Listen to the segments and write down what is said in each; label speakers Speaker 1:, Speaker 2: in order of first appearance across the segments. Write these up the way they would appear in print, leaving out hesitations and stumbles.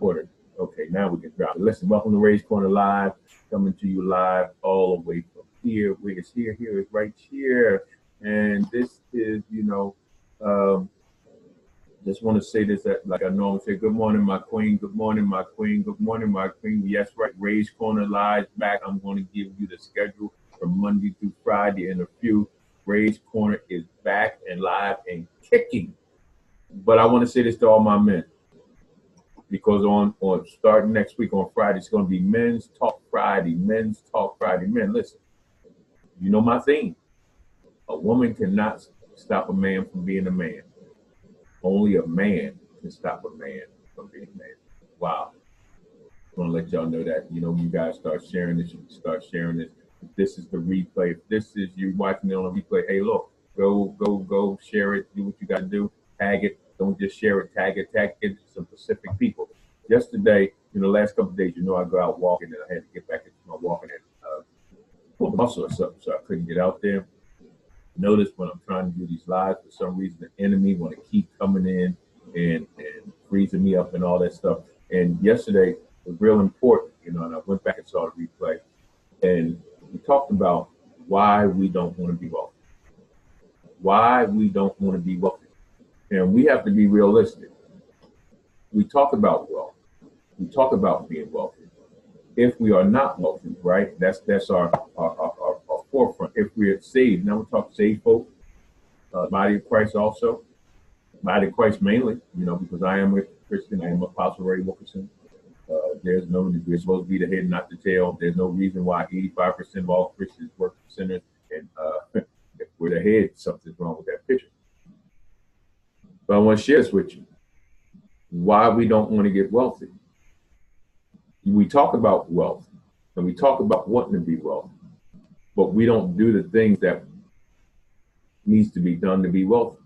Speaker 1: recorded. Okay, now we can drop it. Listen, welcome to Ray's Corner Live, coming to you live all the way from here. Where it's here, here is right here. And this is, um, just want to say this like I normally say. Good morning, my queen. Good morning, my queen. Good morning, my queen. Yes, right. Ray's Corner Live back. I'm going to give you the schedule from Monday through Friday in a few. Ray's Corner is back and live and kicking. But I want to say this to all my men, because on starting next week on Friday, it's going to be Men's Talk Friday. Men's Talk Friday. Men, listen. You know my theme. A woman cannot stop a man from being a man. Only a man can stop a man from being a man. Wow. I want to let y'all know that. You guys start sharing this. You can start sharing this. If this is the replay, if this is you watching it on a replay, hey, look, go, share it. Do what you got to do. Tag it. Don't just share it. Tag it to some specific people. Yesterday, the last couple of days, I go out walking, and I had to get back into my walking and pull the muscle or something, so I couldn't get out there. Notice when I'm trying to do these lives, for some reason, the enemy want to keep coming in and freezing me up and all that stuff. And yesterday was real important, and I went back and saw the replay, and we talked about why we don't want to be wealthy. Why we don't want to be wealthy. And we have to be realistic. We talk about wealth. We talk about being wealthy. If we are not wealthy, right, that's our forefront. If we're saved, now we're talking saved folk, body of Christ also, body of Christ mainly, because I am a Christian, I am Apostle Ray Wilkerson. We're supposed to be the head, not the tail. There's no reason why 85% of all Christians work for sinners, and if we're the head, something's wrong with that picture. But I want to share this with you, why we don't want to get wealthy. We talk about wealth, and we talk about wanting to be wealthy, but we don't do the things that needs to be done to be wealthy.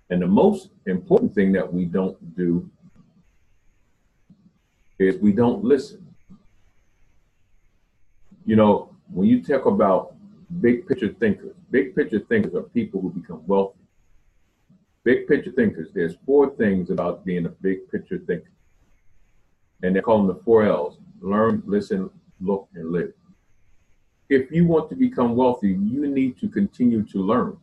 Speaker 1: And the most important thing that we don't do is we don't listen. When you talk about big picture thinkers are people who become wealthy. Big picture thinkers, there's 4 things about being a big picture thinker. And they call them the 4 L's: learn, listen, look, and live. If you want to become wealthy, you need to continue to learn.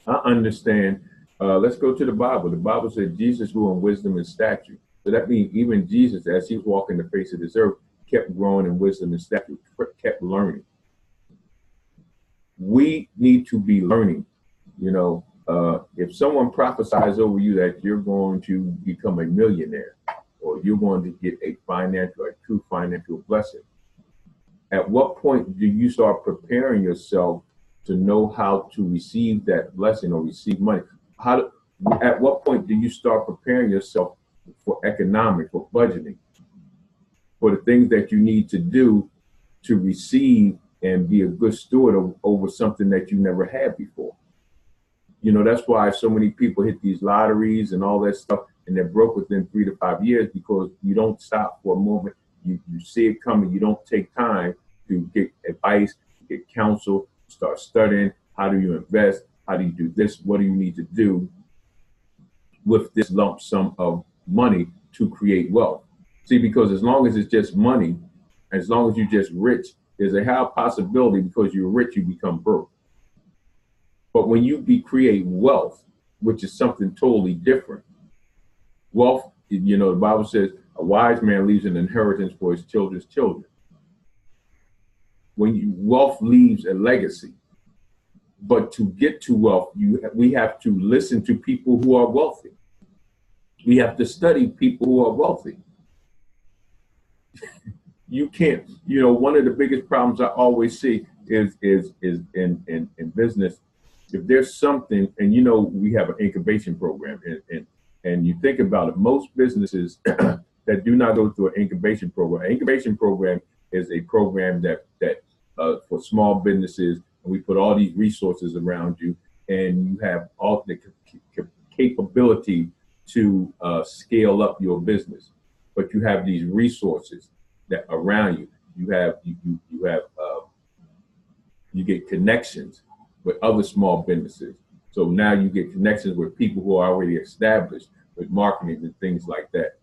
Speaker 1: I understand. Let's go to the Bible. The Bible said Jesus grew in wisdom and stature. So that means even Jesus, as he was walking the face of this earth, kept growing in wisdom and stature, kept learning. We need to be learning. If someone prophesies over you that you're going to become a millionaire, or you're going to get a true financial blessing, at what point do you start preparing yourself to know how to receive that blessing or receive money? At what point do you start preparing yourself for economics, for budgeting, for the things that you need to do to receive and be a good steward over something that you never had before? That's why so many people hit these lotteries and all that stuff, and they're broke within 3 to 5 years, because you don't stop for a moment. You see it coming. You don't take time to get advice, get counsel, start studying. How do you invest? How do you do this? What do you need to do with this lump sum of money to create wealth? See, because as long as it's just money, as long as you're just rich, there's a high possibility because you're rich, you become broke. But when you create wealth, which is something totally different, wealth, the Bible says a wise man leaves an inheritance for his children's children. Wealth leaves a legacy. But to get to wealth, we have to listen to people who are wealthy. We have to study people who are wealthy. You can't, one of the biggest problems I always see is in business. If there's something, and we have an incubation program, and you think about it, most businesses that do not go through an incubation program is a program that for small businesses, and we put all these resources around you, and you have all the capability to scale up your business, but you have these resources that around you. You get connections with other small businesses. So now you get connections with people who are already established with marketing and things like that.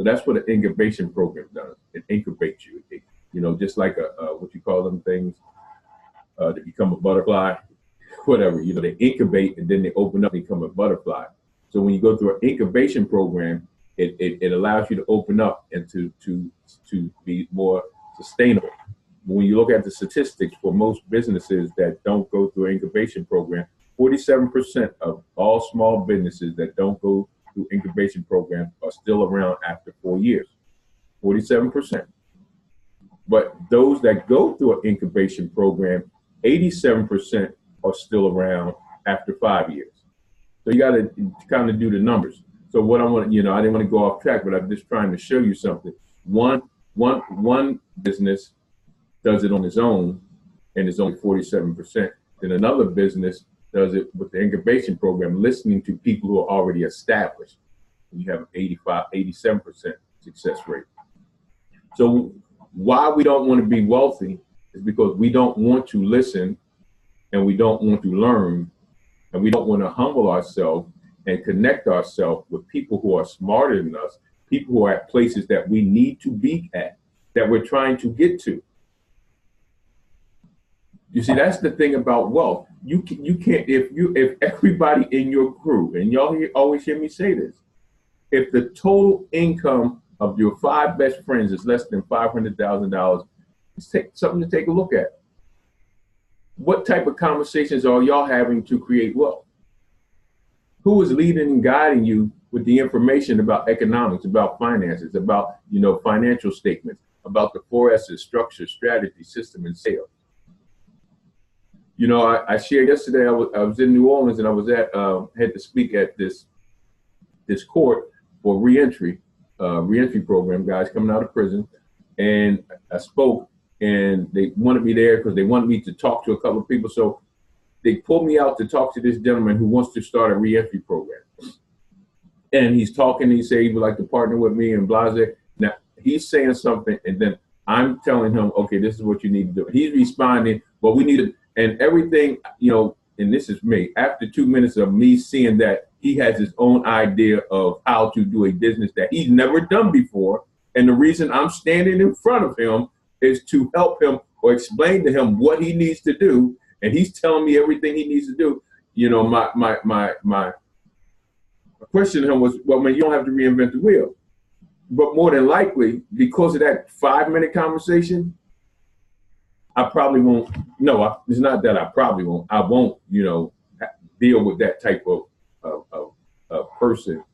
Speaker 1: that's what an incubation program does. It incubates you. Just like what you call them things to become a butterfly, whatever. They incubate and then they open up and become a butterfly. So when you go through an incubation program, it allows you to open up and to be more sustainable. When you look at the statistics for most businesses that don't go through an incubation program, 47% of all small businesses that don't go through incubation program are still around after 4 years. 47%. But those that go through an incubation program, 87% are still around after 5 years. So you got to kind of do the numbers. So what I want, I didn't want to go off track, but I'm just trying to show you something. One business does it on its own, and it's only 47%. Then another business does it with the incubation program, listening to people who are already established. You have 87% success rate. So why we don't want to be wealthy is because we don't want to listen, and we don't want to learn, and we don't want to humble ourselves and connect ourselves with people who are smarter than us, people who are at places that we need to be at, that we're trying to get to. You see, that's the thing about wealth. You can't, if everybody in your crew, and y'all always hear me say this, if the total income of your 5 best friends is less than $500,000, it's something to take a look at. What type of conversations are y'all having to create wealth? Who is leading and guiding you with the information about economics, about finances, about financial statements, about the 4 S's: structure, strategy, system, and sales? I shared yesterday. I was in New Orleans, and I was had to speak at this court for reentry program, guys coming out of prison, and I spoke, and they wanted me there because they wanted me to talk to a couple of people. So they pulled me out to talk to this gentleman who wants to start a reentry program. And he's talking, he said he would like to partner with me and blah, blah. Now, he's saying something, and then I'm telling him, okay, this is what you need to do. He's responding, well, we need to, and everything, and this is me, after 2 minutes of me seeing that he has his own idea of how to do a business that he's never done before. And the reason I'm standing in front of him is to help him or explain to him what he needs to do. And he's telling me everything he needs to do. My question to him was, well, man, you don't have to reinvent the wheel. But more than likely, because of that 5-minute conversation, I probably won't. No, it's not that I probably won't. I won't, deal with that type of person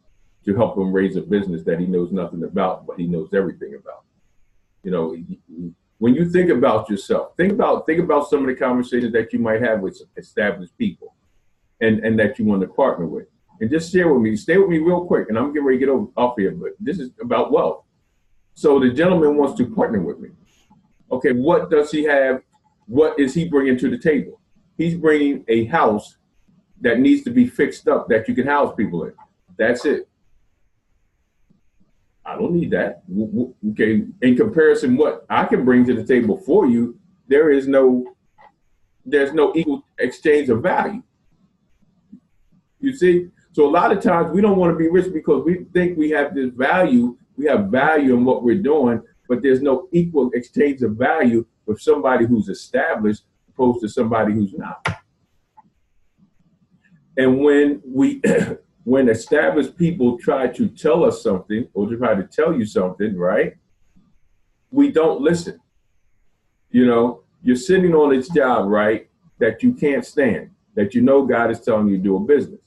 Speaker 1: to help him raise a business that he knows nothing about, but he knows everything about. When you think about yourself, think about some of the conversations that you might have with established people, and that you want to partner with, and just share with me. Stay with me real quick, and I'm getting ready to get off here. But this is about wealth. So the gentleman wants to partner with me. Okay, what does he have? What is he bringing to the table? He's bringing a house that needs to be fixed up that you can house people in. That's it. I don't need that. Okay, in comparison, what I can bring to the table for you, there's no equal exchange of value. You see? So a lot of times we don't want to be rich because we think we have this value, we have value in what we're doing, but there's no equal exchange of value with somebody who's established opposed to somebody who's not. And when established people try to tell us something or to try to tell you something, right, we don't listen. You're sitting on this job, right, that you can't stand, that God is telling you to do a business.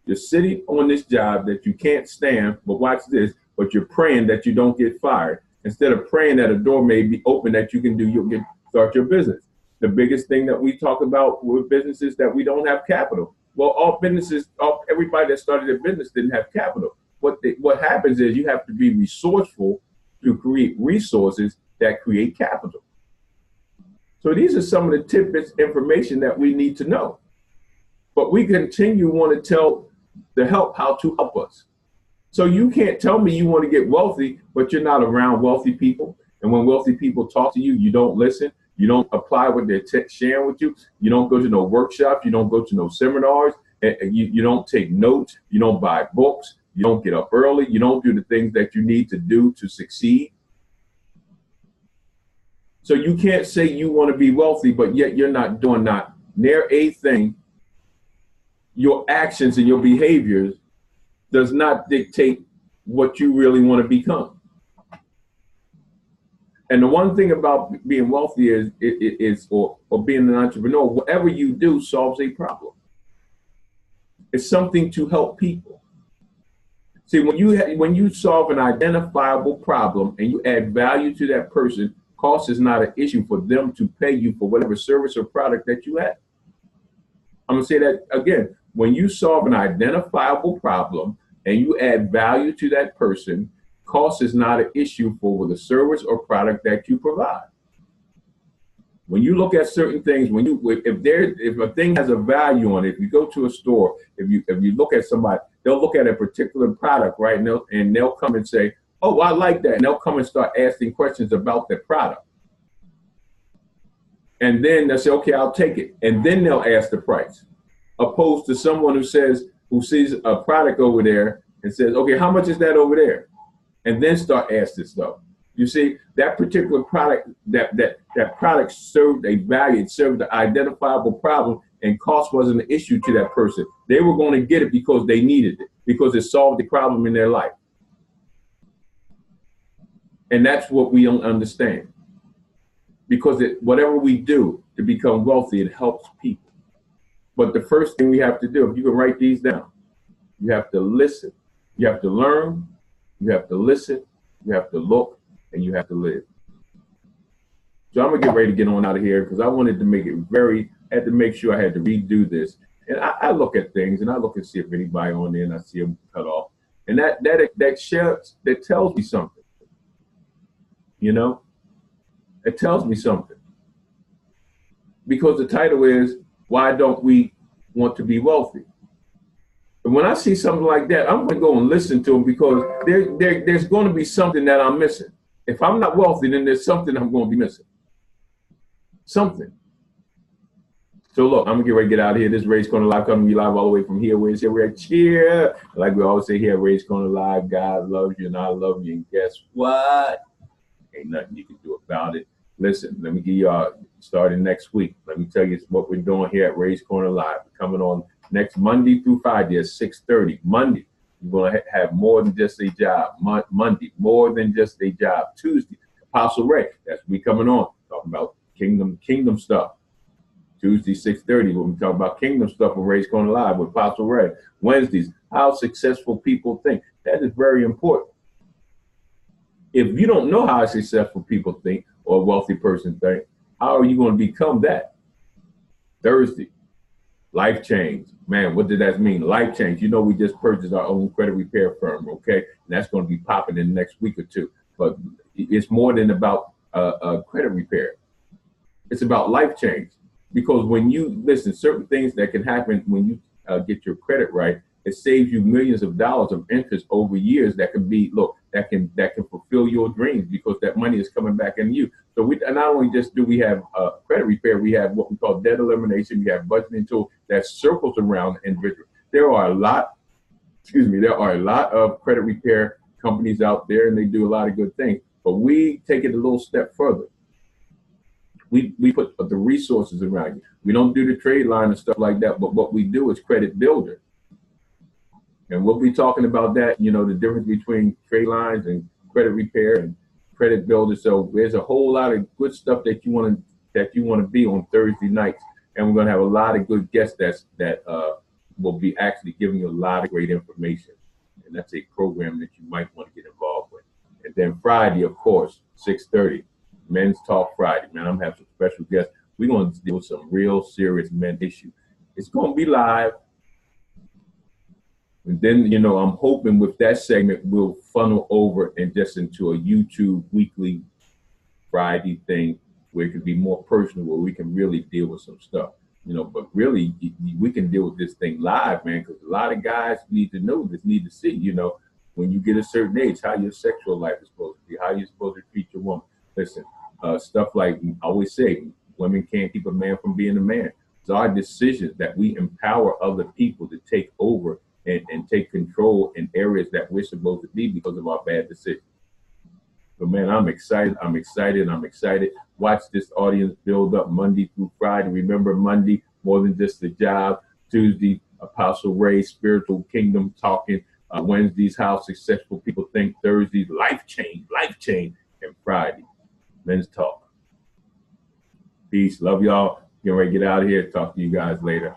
Speaker 1: You're sitting on this job that you can't stand, but watch this, but you're praying that you don't get fired. Instead of praying that a door may be open that you can start your business. The biggest thing that we talk about with businesses that we don't have capital. Well, everybody that started a business didn't have capital. What happens is you have to be resourceful to create resources that create capital. So these are some of the tidbits, information that we need to know. But we continue want to tell the help how to help us. So you can't tell me you want to get wealthy, but you're not around wealthy people. And when wealthy people talk to you, you don't listen. You don't apply what they're sharing with you. You don't go to no workshops. You don't go to no seminars. You don't take notes. You don't buy books. You don't get up early. You don't do the things that you need to do to succeed. So you can't say you want to be wealthy, but yet you're not doing not near a thing. Your actions and your behaviors does not dictate what you really want to become. And the one thing about being wealthy is or being an entrepreneur, whatever you do solves a problem. It's something to help people. See, when you solve an identifiable problem and you add value to that person, cost is not an issue for them to pay you for whatever service or product that you have. I'm gonna say that again. When you solve an identifiable problem and you add value to that person, cost is not an issue for the service or product that you provide. When you look at certain things, if a thing has a value on it, if you go to a store, if you look at somebody, they'll look at a particular product, right? And they'll come and say, "Oh, I like that," and they'll come and start asking questions about that product. And then they'll say, "Okay, I'll take it," and then they'll ask the price, opposed to someone who sees a product over there and says, "Okay, how much is that over there?" And then start asking stuff. You see, that particular product, that product served a value, it served an identifiable problem, and cost wasn't an issue to that person. They were going to get it because they needed it, because it solved the problem in their life. And that's what we don't understand. Because whatever we do to become wealthy, it helps people. But the first thing we have to do, if you can write these down, you have to listen. You have to learn. You have to listen. You have to look. And you have to live. So I'm going to get ready to get on out of here because I wanted to had to make sure I had to redo this. And I look at things and I look and see if anybody on there and I see them cut off. And that tells me something. You know? It tells me something. Because the title is, "Why Don't We Want to Be Wealthy?" And when I see something like that, I'm going to go and listen to them because there's going to be something that I'm missing. If I'm not wealthy, then there's something I'm going to be missing. Something. So look, I'm going to get ready to get out of here. This Ray's Corner Live coming to you live all the way from here. Where's here? We're at Cheer. Like we always say here, Ray's Corner Live. God loves you and I love you. And guess what? Ain't nothing you can do about it. Listen, let me give you starting next week. Let me tell you what we're doing here at Ray's Corner Live. We're coming on next Monday through Friday at 6:30. Monday, you're going to have more than just a job. Monday, more than just a job. Tuesday, Apostle Ray. That's we coming on talking about kingdom stuff. Tuesday, 6:30, when we talk about kingdom stuff on Ray's Corner Live with Apostle Ray. Wednesdays, how successful people think. That is very important. If you don't know how successful people think or a wealthy person think, how are you going to become that? Thursday, life change. Man, what did that mean? Life change. You know, we just purchased our own credit repair firm, okay? And that's going to be popping in the next week or two. But it's more than about credit repair. It's about life change. Because when you listen, certain things that can happen when you get your credit right, it saves you millions of dollars of interest over years. That can be, that can fulfill your dreams because that money is coming back into you. So we not only just do we have credit repair, we have what we call debt elimination. We have budgeting tool that circles around the individual. There are a lot of credit repair companies out there, and they do a lot of good things. But we take it a little step further. We put the resources around you. We don't do the trade line and stuff like that, but what we do is credit builder. And we'll be talking about that, the difference between trade lines and credit repair and credit builder. So there's a whole lot of good stuff that you want to be on Thursday nights. And we're going to have a lot of good guests that will be actually giving you a lot of great information. And that's a program that you might want to get involved with. And then Friday, of course, 6:30. Men's Talk Friday, man. I'm gonna have some special guests. We're gonna deal with some real serious men issue. It's gonna be live. And then, I'm hoping with that segment we'll funnel over and just into a YouTube weekly Friday thing where it can be more personal, where we can really deal with some stuff. But really we can deal with this thing live, man, because a lot of guys need to know this, need to see, when you get a certain age, how your sexual life is supposed to be, how you're supposed to treat your woman. Listen, stuff like I always say, women can't keep a man from being a man. It's our decision that we empower other people to take over and take control in areas that we're supposed to be because of our bad decisions. So man, I'm excited. I'm excited. I'm excited. Watch this audience build up Monday through Friday. Remember, Monday, more than just the job. Tuesday, Apostle Ray, Spiritual Kingdom talking. Wednesdays, how successful people think. Thursdays, life change. And Friday, men's talk. Peace. Love y'all. Getting ready to get out of here. Talk to you guys later.